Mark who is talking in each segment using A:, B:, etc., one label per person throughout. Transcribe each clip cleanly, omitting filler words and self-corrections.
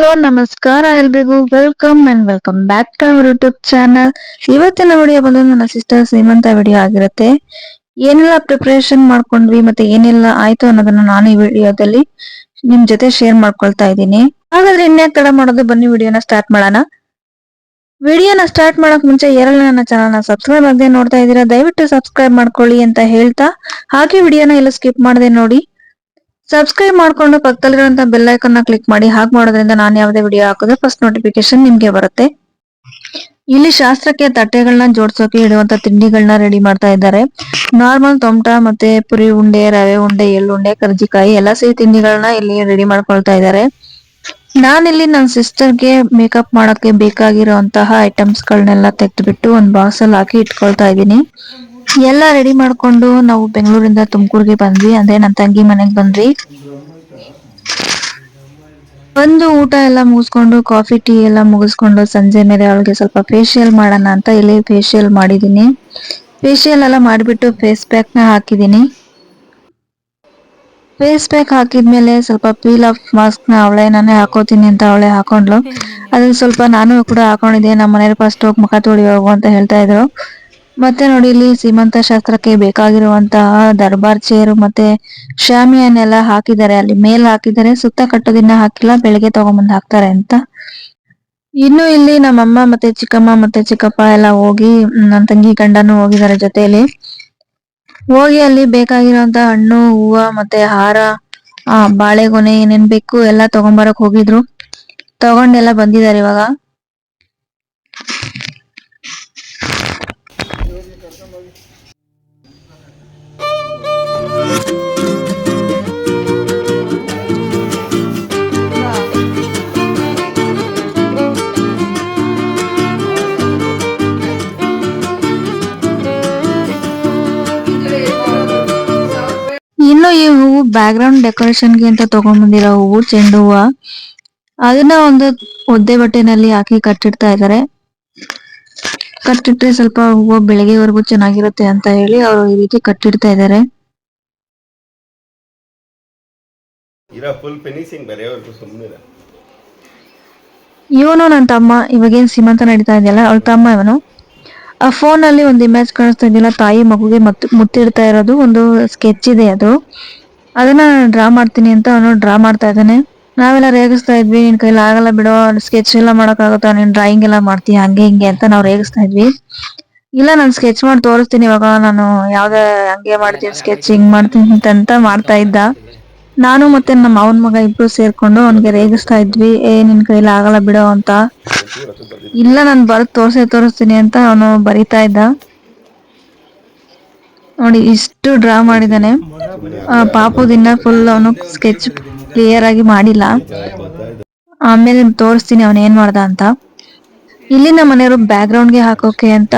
A: Hello ನಮಸ್ಕಾರ ಎಲ್ರಿಗೂ welcome back to our YouTube channel. ಇವತ್ತಿನ ವಿಡಿಯೋ ಬಂದು ನನ್ನ ಸಿಸ್ಟರ್ ಸೀಮಂತ ವಿಡಿಯೋ ಆಗಿರುತ್ತೆ. ಏನೆಲ್ಲ ಪ್ರಿಪರೇಷನ್ ಮಾಡ್ಕೊಂಡ್ವಿ ಮತ್ತೆ ಏನೆಲ್ಲ ಆಯ್ತು ಅನ್ನೋದನ್ನ ನಾನು ಈ ವಿಡಿಯೋದಲ್ಲಿ ನಿಮ್ ಜೊತೆ ಶೇರ್ ಮಾಡ್ಕೊಳ್ತಾ ಇದ್ದೀನಿ. ಹಾಗಾದ್ರೆ ಇನ್ಯಾಕ್ ತಡ ಮಾಡೋದು, ಬನ್ನಿ ವಿಡಿಯೋನ ಸ್ಟಾರ್ಟ್ ಮಾಡೋಣ. ವಿಡಿಯೋನ ಸ್ಟಾರ್ಟ್ ಮಾಡಕ್ ಮುಂಚೆ ಯಾರೆಲ್ಲ ನನ್ನ ಚಾನಲ್ ನ ಸಬ್ಸ್ಕ್ರೈಬ್ ಆಗದೆ ನೋಡ್ತಾ ಇದ್ದೀರಾ, ದಯವಿಟ್ಟು ಸಬ್ಸ್ಕ್ರೈಬ್ ಮಾಡ್ಕೊಳ್ಳಿ ಅಂತ ಹೇಳ್ತಾ, ಹಾಗೆ ವಿಡಿಯೋನ ಎಲ್ಲ ಸ್ಕಿಪ್ ಮಾಡದೆ ನೋಡಿ. ಸಬ್ಸ್ಕ್ರೈಬ್ ಮಾಡ್ಕೊಂಡು ಪಕ್ಕದಲ್ಲಿರುವಂತ ಬೆಲ್ ಐಕಾನ್ ನ ಕ್ಲಿಕ್ ಮಾಡಿ. ಹಾಗೆ ಮಾಡೋದ್ರಿಂದ ನಾನು ಯಾವುದೇ ವಿಡಿಯೋ ಹಾಕಿದ್ರೆ ಫಸ್ಟ್ ನೋಟಿಫಿಕೇಶನ್ ನಿಮ್ಗೆ ಬರುತ್ತೆ. ಇಲ್ಲಿ ಶಾಸ್ತ್ರಕ್ಕೆ ತಟ್ಟೆಗಳನ್ನ ಜೋಡ್ಸೋಕೆ ಇಡುವಂತ ತಿಂಡಿಗಳನ್ನ ರೆಡಿ ಮಾಡ್ತಾ ಇದ್ದಾರೆ. ನಾರ್ಮಲ್ ತೊಮಟ ಮತ್ತೆ ಪುರಿ ಉಂಡೆ, ರವೆ ಉಂಡೆ, ಎಳ್ಳುಂಡೆ, ಕರ್ಜಿಕಾಯಿ ಎಲ್ಲ ಸಿಹಿ ತಿಂಡಿಗಳನ್ನ ಇಲ್ಲಿ ರೆಡಿ ಮಾಡ್ಕೊಳ್ತಾ ಇದ್ದಾರೆ. ನಾನಿಲ್ಲಿ ನನ್ನ ಸಿಸ್ಟರ್ಗೆ ಮೇಕಪ್ ಮಾಡಕ್ಕೆ ಬೇಕಾಗಿರುವಂತಹ ಐಟಮ್ಸ್ ಗಳನ್ನೆಲ್ಲ ತೆಗೆದುಬಿಟ್ಟು ಒಂದು ಬಾಕ್ಸ್ ಅಲ್ಲಿ ಹಾಕಿ ಇಟ್ಕೊಳ್ತಾ ಇದ್ದೀನಿ. ಎಲ್ಲ ರೆಡಿ ಮಾಡ್ಕೊಂಡು ನಾವು ಬೆಂಗಳೂರಿಂದ ತುಮಕೂರ್ಗೆ ಬಂದ್ವಿ, ಅಂದ್ರೆ ನನ್ನ ತಂಗಿ ಮನೆಗ್ ಬಂದ್ವಿ. ಬಂದು ಊಟ ಎಲ್ಲ ಮುಗಿಸ್ಕೊಂಡು ಕಾಫಿ ಟೀ ಎಲ್ಲ ಮುಗಿಸ್ಕೊಂಡು ಸಂಜೆ ಮೇಲೆ ಅವಳಿಗೆ ಸ್ವಲ್ಪ ಫೇಶಿಯಲ್ ಮಾಡೋಣ ಅಂತ ಇಲ್ಲಿ ಫೇಶಿಯಲ್ ಮಾಡಿದೀನಿ. ಫೇಶಿಯಲ್ ಎಲ್ಲ ಮಾಡಿಬಿಟ್ಟು ಫೇಸ್ ಪ್ಯಾಕ್ ನ ಹಾಕಿದೀನಿ. ಫೇಸ್ ಪ್ಯಾಕ್ ಹಾಕಿದ್ಮೇಲೆ ಸ್ವಲ್ಪ ಪೀಲ್ ಆಫ್ ಮಾಸ್ಕ್ ನ ನಾನೇ ಹಾಕೋತೀನಿ ಅಂತ ಅವಳೆ ಹಾಕೊಂಡ್ಲು. ಅದ್ರಲ್ಲಿ ಸ್ವಲ್ಪ ನಾನು ಕೂಡ ಹಾಕೊಂಡಿದ್ದೆ. ನಮ್ಮ ಮನೇಲಿ ಫಸ್ಟ್ ಹೋಗಿ ಮುಖ ತೊಳಿ ಹೋಗು ಅಂತ ಹೇಳ್ತಾ ಇದ್ರು. ಮತ್ತೆ ನೋಡಿ, ಇಲ್ಲಿ ಸೀಮಂತ ಶಾಸ್ತ್ರಕ್ಕೆ ಬೇಕಾಗಿರುವಂತಹ ದರ್ಬಾರ್ ಚೇರು ಮತ್ತೆ ಶಾಮಿಯಾನೆಲ್ಲ ಹಾಕಿದ್ದಾರೆ. ಅಲ್ಲಿ ಮೇಲ್ ಹಾಕಿದ್ದಾರೆ, ಸುತ್ತ ಕಟ್ಟೋದಿನ್ನ ಹಾಕಿಲ್ಲ, ಬೆಳಗ್ಗೆ ತಗೊಂಬಂದ್ ಹಾಕ್ತಾರೆ ಅಂತ. ಇನ್ನು ಇಲ್ಲಿ ನಮ್ಮಮ್ಮ ಮತ್ತೆ ಚಿಕ್ಕಮ್ಮ ಮತ್ತೆ ಚಿಕ್ಕಪ್ಪ ಎಲ್ಲ ಹೋಗಿ, ನನ್ನ ತಂಗಿ ಗಂಡನು ಹೋಗಿದ್ದಾರೆ ಜೊತೆಯಲ್ಲಿ. ಹೋಗಿ ಅಲ್ಲಿ ಬೇಕಾಗಿರುವಂತ ಹಣ್ಣು, ಹೂವ ಮತ್ತೆ ಹಾರ, ಬಾಳೆಗೊನೆ ಏನೇನ್ ಬೇಕು ಎಲ್ಲ ತಗೊಂಬರಕ್ ಹೋಗಿದ್ರು. ತಗೊಂಡೆಲ್ಲ ಬಂದಿದ್ದಾರೆ ಇವಾಗ. ಇನ್ನು ಈ ಹೂವು ಬ್ಯಾಕ್ ಗ್ರೌಂಡ್ ಡೆಕೋರೇಷನ್ಗೆ ಅಂತ ತಗೊಂಡ್ಬಂದಿರೋ ಹೂವು, ಚೆಂಡು ಹೂವ. ಅದನ್ನ ಒಂದು ಒದ್ದೆ ಬಟ್ಟೆನಲ್ಲಿ ಹಾಕಿ ಕಟ್ಟಿಡ್ತಾ ಇದ್ದಾರೆ. ಕಟ್ಟಿಟ್ರೆ ಸ್ವಲ್ಪ ಹೂವು ಬೆಳಗ್ಗೆವರೆಗೂ ಚೆನ್ನಾಗಿರುತ್ತೆ ಅಂತ ಹೇಳಿ ಅವರು ಈ ರೀತಿ ಕಟ್ಟಿಡ್ತಾ ಇದ್ದಾರೆ. ಇವನು ನನ್ನ ತಮ್ಮ, ಇವಾಗೇನ್ ಸೀಮಂತ ನಡೀತಾ ಇದೆಯಲ್ಲ ಅವಳ ತಮ್ಮ ಇವನು. ಆ ಫೋನ್ ಅಲ್ಲಿ ಒಂದು ಇಮೇಜ್ ಕಾಣಿಸ್ತಾ ಇದೆಯಲ್ಲ, ತಾಯಿ ಮಗುಗೆ ಮುತ್ತಿಡ್ತಾ ಇರೋದು ಒಂದು ಸ್ಕೆಚ್ ಇದೆ. ಅದನ್ನ ಡ್ರಾ ಮಾಡ್ತೀನಿ ಅಂತ ಅವನು ಡ್ರಾ ಮಾಡ್ತಾ ಇದ್ದಾನೆ. ನಾವೆಲ್ಲ ರೇಗಿಸ್ತಾ ಇದ್ವಿ, ನಿನ್ ಕೈಲಿ ಆಗಲ್ಲ ಬಿಡೋ, ಸ್ಕೆಚ್ ಎಲ್ಲ ಮಾಡಕ್ ಆಗುತ್ತಾ, ನೀನ್ ಡ್ರಾಯಿಂಗ್ ಎಲ್ಲ ಮಾಡ್ತೀಯ ಹಂಗೆ ಹಿಂಗೆ ಅಂತ ನಾವು ರೇಗಿಸ್ತಾ ಇದ್ವಿ. ಇಲ್ಲ, ನಾನು ಸ್ಕೆಚ್ ಮಾಡಿ ತೋರಿಸ್ತೀನಿ ಇವಾಗ, ನಾನು ಯಾವ್ದೇ ಹಂಗೆ ಮಾಡ್ತೀನಿ, ಸ್ಕೆಚ್ ಹಿಂಗ್ ಮಾಡ್ತೀನಿ ಅಂತ ಮಾಡ್ತಾ ಇದ್ದ. ನಾನು ಮತ್ತೆ ನಮ್ಮ ಅವನ ಮಗ ಇಬ್ರು ಸೇರ್ಕೊಂಡು ಅವನ್ಗೆ ರೇಗಿಸ್ತಾ ಇದ್ವಿ, ನಿನ್ ಕೈಲಿ ಆಗಲ್ಲ ಬಿಡೋ ಅಂತ. ಇಲ್ಲ, ನಾನು ಬರ್ದ್ ತೋರಿಸ್ತೀನಿ ಅಂತ ಅವನು ಬರಿತಾ ಇದ್ದ. ನೋಡಿ, ಇಷ್ಟು ಡ್ರಾ ಮಾಡಿದಾನೆ. ಪಾಪುದಿನ್ನ ಫುಲ್ ಅವನು ಸ್ಕೆಚ್ ಕ್ಲಿಯರ್ ಆಗಿ ಮಾಡಿಲ್ಲ. ಆಮೇಲೆ ತೋರಿಸ್ತೀನಿ ಅವನ್ ಏನ್ ಮಾಡ್ದ ಅಂತ. ಇಲ್ಲಿ ನಮ್ಮ ಮನೆಯವರು ಬ್ಯಾಕ್ ಗ್ರೌಂಡ್ಗೆ ಹಾಕೋಕೆ ಅಂತ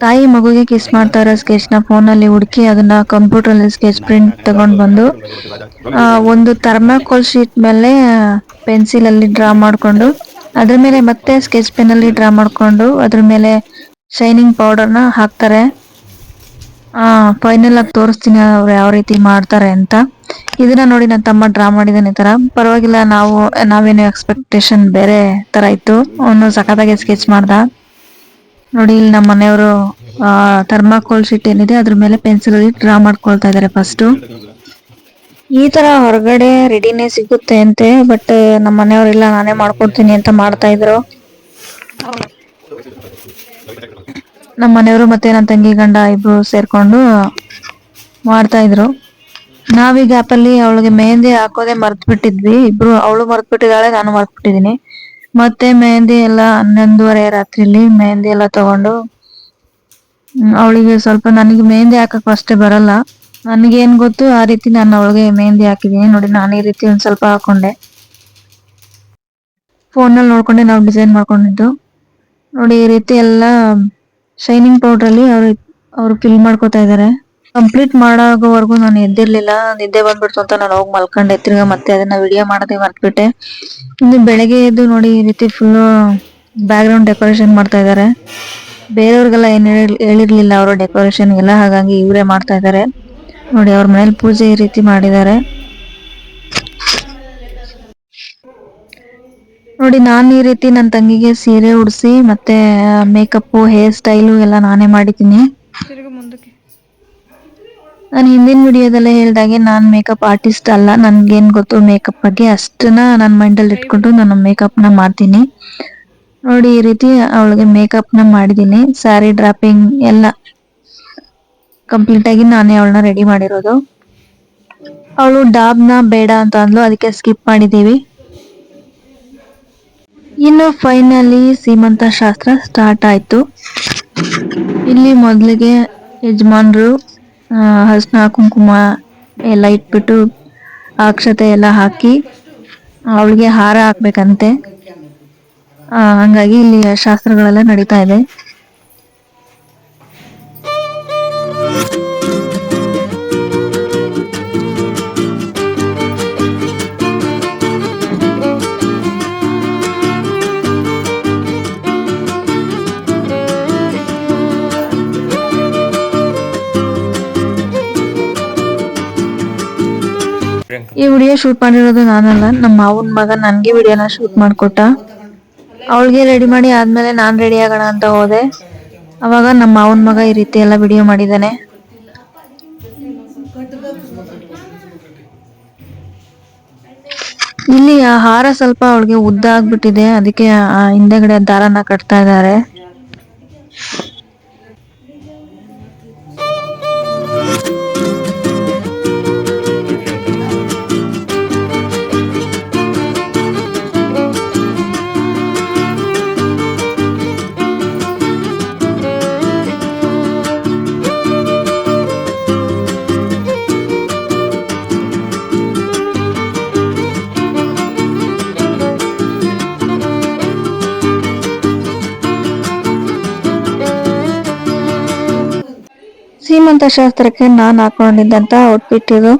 A: ತಾಯಿ ಮಗುಗೆ ಕಿಸ್ ಮಾಡ್ತಾ ಇರೋ ಸ್ಕೆಚ್ ನ ಫೋನ್ ಅಲ್ಲಿ ಹುಡುಕಿ ಅದನ್ನ ಕಂಪ್ಯೂಟರ್ ಅಲ್ಲಿ ಸ್ಕೆಚ್ ಪ್ರಿಂಟ್ ತಗೊಂಡ್ ಬಂದು ಒಂದು ಥರ್ಮಾಕೋಲ್ ಶೀಟ್ ಮೇಲೆ ಪೆನ್ಸಿಲ್ ಅಲ್ಲಿ ಡ್ರಾ ಮಾಡ್ಕೊಂಡು, ಅದ್ರ ಮೇಲೆ ಮತ್ತೆ ಸ್ಕೆಚ್ ಪೆನ್ ಅಲ್ಲಿ ಡ್ರಾ ಮಾಡ್ಕೊಂಡು ಅದ್ರ ಮೇಲೆ ಶೈನಿಂಗ್ ಪೌಡರ್ ನ ಹಾಕ್ತಾರೆ. ಫೈನಲ್ ಆಗಿ ತೋರಿಸ್ತೀನಿ ಅವ್ರು ಯಾವ ರೀತಿ ಮಾಡ್ತಾರೆ ಅಂತ. ಇದನ್ನ ನೋಡಿ ನನ್ನ ತಮ್ಮ ಡ್ರಾ ಮಾಡಿದಾನೆ. ತರ ಪರವಾಗಿಲ್ಲ, ನಾವೇನು ಎಕ್ಸ್ಪೆಕ್ಟೇಷನ್ ಬೇರೆ ತರ ಇತ್ತು. ಅವನು ಸಖತ್ತಾಗಿ ಸ್ಕೆಚ್ ಮಾಡ್ದ. ನೋಡಿ, ಇಲ್ಲಿ ನಮ್ಮ ಮನೆಯವರು ಥರ್ಮಾಕೋಲ್ ಶೀಟ್ ಏನಿದೆ ಅದ್ರ ಮೇಲೆ ಪೆನ್ಸಿಲ್ ಅಲ್ಲಿ ಡ್ರಾ ಮಾಡ್ಕೊಳ್ತಾ ಇದಾರೆ. ಫಸ್ಟ್ ಈ ತರ ಹೊರಗಡೆ ರೆಡಿನೇ ಸಿಗುತ್ತೆ ಅಂತೆ, ಬಟ್ ನಮ್ಮ ಮನೆಯವರೆಲ್ಲ ನಾನೇ ಮಾಡ್ಕೊಡ್ತೀನಿ ಅಂತ ಮಾಡ್ತಾ ಇದ್ರು. ನಮ್ಮ ಮನೆಯವರು ಮತ್ತೆ ನನ್ನ ತಂಗಿ ಗಂಡ ಇಬ್ರು ಸೇರ್ಕೊಂಡು ಮಾಡ್ತಾ ಇದ್ರು. ನಾವೀ ಗ್ಯಾಪ್ ಅಲ್ಲಿ ಅವಳಿಗೆ ಮೆಹಂದಿ ಹಾಕೋದೆ ಮರ್ತ್ ಬಿಟ್ಟಿದ್ವಿ ಇಬ್ರು. ಅವಳು ಮರ್ತ್ ಬಿಟ್ಟಿದ್ದಾಳೆ, ನಾನು ಮರ್ತ್ ಬಿಟ್ಟಿದೀನಿ. ಮತ್ತೆ ಮೆಹಂದಿ ಎಲ್ಲ 11:30 ರಾತ್ರಿಲಿ ಮೆಹಂದಿ ಎಲ್ಲ ತಗೊಂಡು ಅವಳಿಗೆ ಸ್ವಲ್ಪ, ನನಗೆ ಮೆಹಂದಿ ಹಾಕಕ್ ಅಷ್ಟೇ ಬರಲ್ಲ, ನನಗೇನ್ ಗೊತ್ತು ಆ ರೀತಿ ನಾನು ಅವಳಿಗೆ ಮೆಹಂದಿ ಹಾಕಿದೀನಿ. ನೋಡಿ, ನಾನು ಈ ರೀತಿ ಒಂದ್ ಸ್ವಲ್ಪ ಹಾಕೊಂಡೆ, ಫೋನಲ್ಲಿ ನೋಡ್ಕೊಂಡೆ ನಾವು ಡಿಸೈನ್ ಮಾಡ್ಕೊಂಡಿದ್ದು. ನೋಡಿ, ಈ ರೀತಿ ಎಲ್ಲ ಶೈನಿಂಗ್ ಪೌಡರ್ ಅಲ್ಲಿ ಅವ್ರು ಫಿಲ್ ಮಾಡ್ಕೋತಾ ಇದಾರೆ. ಕಂಪ್ಲೀಟ್ ಮಾಡೋವರೆಗೂ ನಾನು ಎದ್ದಿರ್ಲಿಲ್ಲ, ನಿದ್ದೆ ಬಂದ್ಬಿಡ್ತು ಅಂತ ನಾನು ಹೋಗಿ ಮಲ್ಕೊಂಡೆ. ತಿರ್ಗಾ ಮತ್ತೆ ಅದನ್ನ ವಿಡಿಯೋ ಮಾಡದೆ ಮರ್ತ್ಬಿಟ್ಟೆ. ಇನ್ನು ಬೆಳಗ್ಗೆ ಎದ್ದು ನೋಡಿ, ಈ ರೀತಿ ಫುಲ್ ಬ್ಯಾಕ್ ಗ್ರೌಂಡ್ ಡೆಕೋರೇಷನ್ ಮಾಡ್ತಾ ಇದಾರೆ. ಬೇರೆಯವ್ರಿಗೆಲ್ಲ ಏನ್ ಹೇಳಿರ್ಲಿಲ್ಲ ಅವರು ಡೆಕೋರೇಷನ್ ಎಲ್ಲ, ಹಾಗಾಗಿ ಇವರೇ ಮಾಡ್ತಾ ಇದಾರೆ. ನೋಡಿ, ಅವ್ರ ಮನೇಲಿ ಪೂಜೆ ಈ ರೀತಿ ಮಾಡಿದ್ದಾರೆ. ನೋಡಿ ನಾನು ಈ ರೀತಿ ನನ್ನ ತಂಗಿಗೆ ಸೀರೆ ಉಡಿಸಿ ಮತ್ತೆ ಮೇಕಪ್ ಹೇರ್ ಸ್ಟೈಲು ಎಲ್ಲ ನಾನೇ ಮಾಡಿದ್ದೀನಿ. ನಾನು ಹಿಂದಿನ ವಿಡಿಯೋದಲ್ಲೇ ಹೇಳ್ದಾಗೆ ನಾನು ಮೇಕಪ್ ಆರ್ಟಿಸ್ಟ್ ಅಲ್ಲ, ನನ್ಗೇನ್ ಗೊತ್ತು ಮೇಕಪ್ ಬಗ್ಗೆ ಅಷ್ಟನ್ನ ನನ್ನ ಮೈಂಡಲ್ಲಿ ಇಟ್ಕೊಂಡು ನಾನು ಮೇಕಪ್ನ ಮಾಡ್ತೀನಿ. ನೋಡಿ ಈ ರೀತಿ ಅವಳಿಗೆ ಮೇಕಪ್ನ ಮಾಡಿದ್ದೀನಿ, ಸ್ಯಾರಿ ಡ್ರಾಪಿಂಗ್ ಎಲ್ಲ ಕಂಪ್ಲೀಟ್ ಆಗಿ ನಾನೇ ಅವಳನ್ನ ರೆಡಿ ಮಾಡಿರೋದು. ಅವಳು ಡಾಬ್ನ ಬೇಡ ಅಂತ ಅಂದ್ಲು, ಅದಕ್ಕೆ ಸ್ಕಿಪ್ ಮಾಡಿದ್ದೀವಿ. ಇನ್ನು ಫೈನಲಿ ಸೀಮಂತ ಶಾಸ್ತ್ರ ಸ್ಟಾರ್ಟ್ ಆಯ್ತು. ಇಲ್ಲಿ ಮೊದಲಿಗೆ ಯಜಮಾನ್ರು ಅರಿಶಿನ ಕುಂಕುಮ ಎಲ್ಲ ಇಟ್ಬಿಟ್ಟು ಅಕ್ಷತೆ ಎಲ್ಲ ಹಾಕಿ ಅವಳಿಗೆ ಹಾರ ಹಾಕ್ಬೇಕಂತೆ. ಹಂಗಾಗಿ ಇಲ್ಲಿ ಶಾಸ್ತ್ರಗಳೆಲ್ಲ ನಡೀತಾ ಇದೆ. ಈ ವಿಡಿಯೋ ಶೂಟ್ ಮಾಡಿರೋದು ನಾನಲ್ಲ, ನಮ್ಮ ಮಾವನ ಮಗ ನನ್ಗೆ ವಿಡಿಯೋನ ಶೂಟ್ ಮಾಡ್ಕೊಟ್ಟ. ಅವಳಿಗೆ ರೆಡಿ ಮಾಡಿ ಆದ್ಮೇಲೆ ನಾನ್ ರೆಡಿ ಆಗೋಣ ಅಂತ ಹೋದೆ. ಅವಾಗ ನಮ್ಮ ಮಾವನ ಮಗ ಈ ರೀತಿ ಎಲ್ಲ ವಿಡಿಯೋ ಮಾಡಿದ್ದಾನೆ. ಇಲ್ಲಿ ಆ ಹಾರ ಸ್ವಲ್ಪ ಅವಳಿಗೆ ಉದ್ದ ಆಗ್ಬಿಟ್ಟಿದೆ, ಅದಕ್ಕೆ ಹಿಂದೆಗಡೆ ದಾರನ ಕಟ್ತಾ ಇದ್ದಾರೆ. ಸೀಮಂತ ಶಾಸ್ತ್ರಕ್ಕೆ ನಾನು ಹಾಕೊಂಡಿದ್ದಂತ ಔಟ್ಫಿಟ್ ಇದು.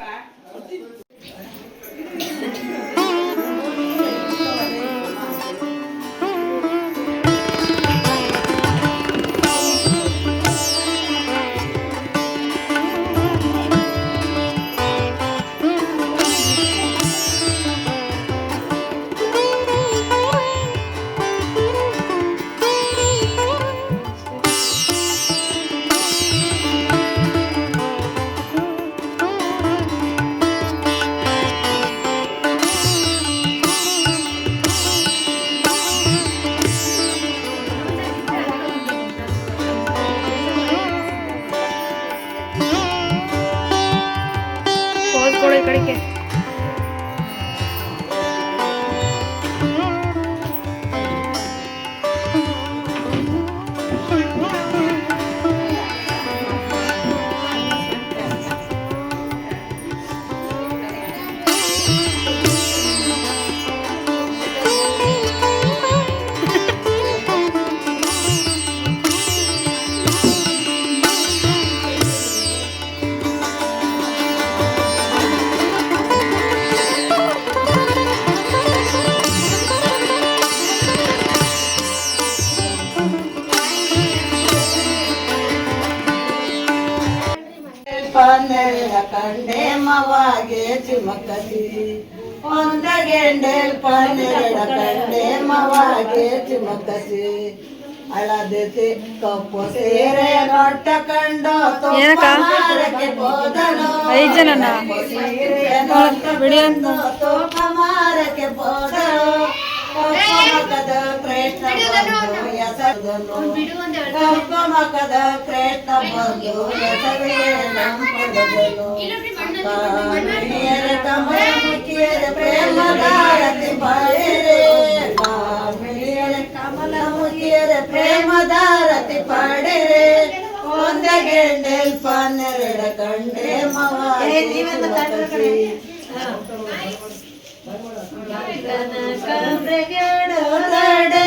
B: ಕಂಡೆ ಮವಾಗೆ ಚಿಮಕತಿ ಒಂದ ಗೆಂಡೆಲ್ ಪನ್ನೆರಡ ಕಂಡೆ ಮವಾಗೆ ಚಿಮಕತಿ ಅಳದೆತಿ ಕಪ್ಪು ಸೇರೆ ನೊಟ್ಟ ಕಂಡು ತೋಪಮಾರಕ್ಕೆ ಹೋದನು ಸೀರೆಯ ನೊಟ್ಟ ಕಂಡು ತೋಪಮಾರಕ್ಕೆ ಹೋದನು ಕಪ್ಪಮಕದ ಕೃಷ್ಣ ಬಂದು ಎಸದನು ಕಪ್ಪಮಕದ ಕೃಷ್ಣ ಬಂದು ಎಸವಿಗೆ ನಂಪಡದನು ಕಾಮಿಣಿಯರ ಕಮಲ ಮುಖಿಯರ ಪ್ರೇಮದಾರತಿ ಪಾಡಿರೆ ಕಾಮಿಣಿಯರ ಕಮಲ ಮುಖಿಯರ ಪ್ರೇಮದಾರತಿ ಪಾಡಿರೆ ಒಂದ ಗೆಂಡೆಲ್ ಪನ್ನೆರಡ ಕಂಡೆ ಮವಾಗೆ ಚಿಮಕತಿ ಕನಕಾಂಬ್ರೆಗೆಡೋದಡೆ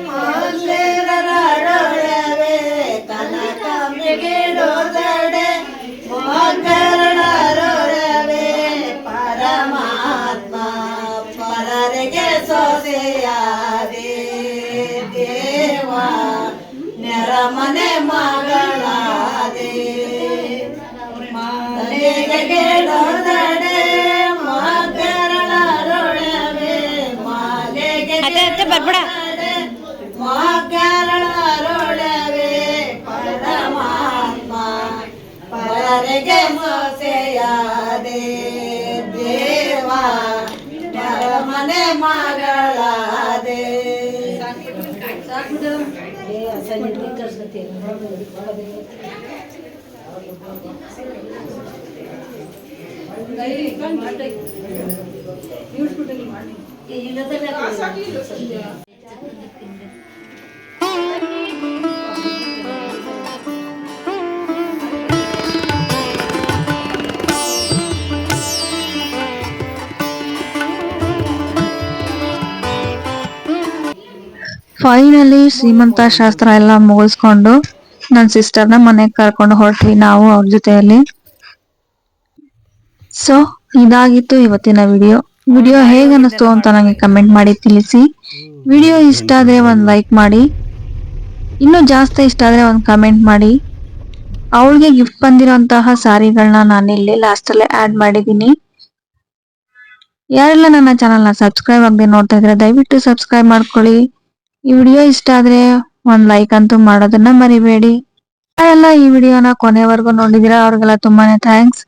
B: ಮೊಗ್ಗರಳೊಡವೆ ಕನಕಾಂಬ್ರೆಗೆಡೋದಡೆ ಮೊಗ್ಗರಳೊಡವೆ ಪರಮಾತ್ಮ ಪರರಿಗೆ ಸೊಸೆಯಾದೆ ದೇವ ನೆರಮನೆ ಮಗಳಾದೆ ಮನೆಗೆಡೋದಡೆ ಮಕ್ಕಳರೊಡವೆ ಪರಮಾತ್ಮ ಪರರಿಗೆ ಸೊಸೆಯಾದೆ ದೇವ ಮನೆ ಮಗಳಾದೆ.
A: ಫೈನಲಿ ಶ್ರೀಮಂತ ಶಾಸ್ತ್ರ ಎಲ್ಲ ಮುಗಿಸ್ಕೊಂಡು ನನ್ನ ಸಿಸ್ಟರ್ನ ಮನೆಗೆ ಕರ್ಕೊಂಡು ಹೊರಟ್ವಿ ನಾವು ಅವ್ರ ಜೊತೆಯಲ್ಲಿ. ಸೊ ಇದಾಗಿತ್ತು ಇವತ್ತಿನ ವಿಡಿಯೋ ಹೇಗೆ ಅನಿಸ್ತು ಅಂತ ನನಗೆ ಕಮೆಂಟ್ ಮಾಡಿ ತಿಳಿಸಿ. ವಿಡಿಯೋ ಇಷ್ಟ ಆದ್ರೆ ಒಂದು ಲೈಕ್ ಮಾಡಿ, ಇನ್ನೂ ಜಾಸ್ತಿ ಇಷ್ಟ ಆದ್ರೆ ಒಂದು ಕಮೆಂಟ್ ಮಾಡಿ. ಅವಳಿಗೆ ಗಿಫ್ಟ್ ಬಂದಿರೋಂತಹ ಸಾರಿಗಳನ್ನ ನಾನಿಲ್ಲಿ ಲಾಸ್ಟ್ ಅಲ್ಲೇ ಆಡ್ ಮಾಡಿದ್ದೀನಿ. ಯಾರೆಲ್ಲ ನನ್ನ ಚಾನಲ್ನ ಸಬ್ಸ್ಕ್ರೈಬ್ ಆಗದೆ ನೋಡ್ತಾ ಇದ್ರೆ ದಯವಿಟ್ಟು ಸಬ್ಸ್ಕ್ರೈಬ್ ಮಾಡ್ಕೊಳ್ಳಿ. ಈ ವಿಡಿಯೋ ಇಷ್ಟ ಆದ್ರೆ ಒಂದ್ ಲೈಕ್ ಅಂತೂ ಮಾಡೋದನ್ನ ಮರಿಬೇಡಿ. ಯಾರೆಲ್ಲ ಈ ವಿಡಿಯೋನ ಕೊನೆವರೆಗೂ ನೋಡಿದೀರಾ ಅವ್ರಿಗೆಲ್ಲ ತುಂಬಾನೇ ಥ್ಯಾಂಕ್ಸ್.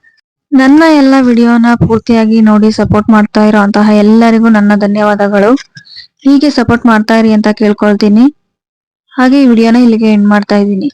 A: ನನ್ನ ಎಲ್ಲ ವಿಡಿಯೋನ ಪೂರ್ತಿಯಾಗಿ ನೋಡಿ ಸಪೋರ್ಟ್ ಮಾಡ್ತಾ ಇರೋಂತಹ ಎಲ್ಲರಿಗೂ ನನ್ನ ಧನ್ಯವಾದಗಳು. ಹೀಗೆ ಸಪೋರ್ಟ್ ಮಾಡ್ತಾ ಇರಿ ಅಂತ ಕೇಳ್ಕೊಳ್ತೀನಿ. ಹಾಗೆ ಈ ವಿಡಿಯೋನ ಇಲ್ಲಿಗೆ ಎಂಡ್ ಮಾಡ್ತಾ ಇದ್ದೀನಿ.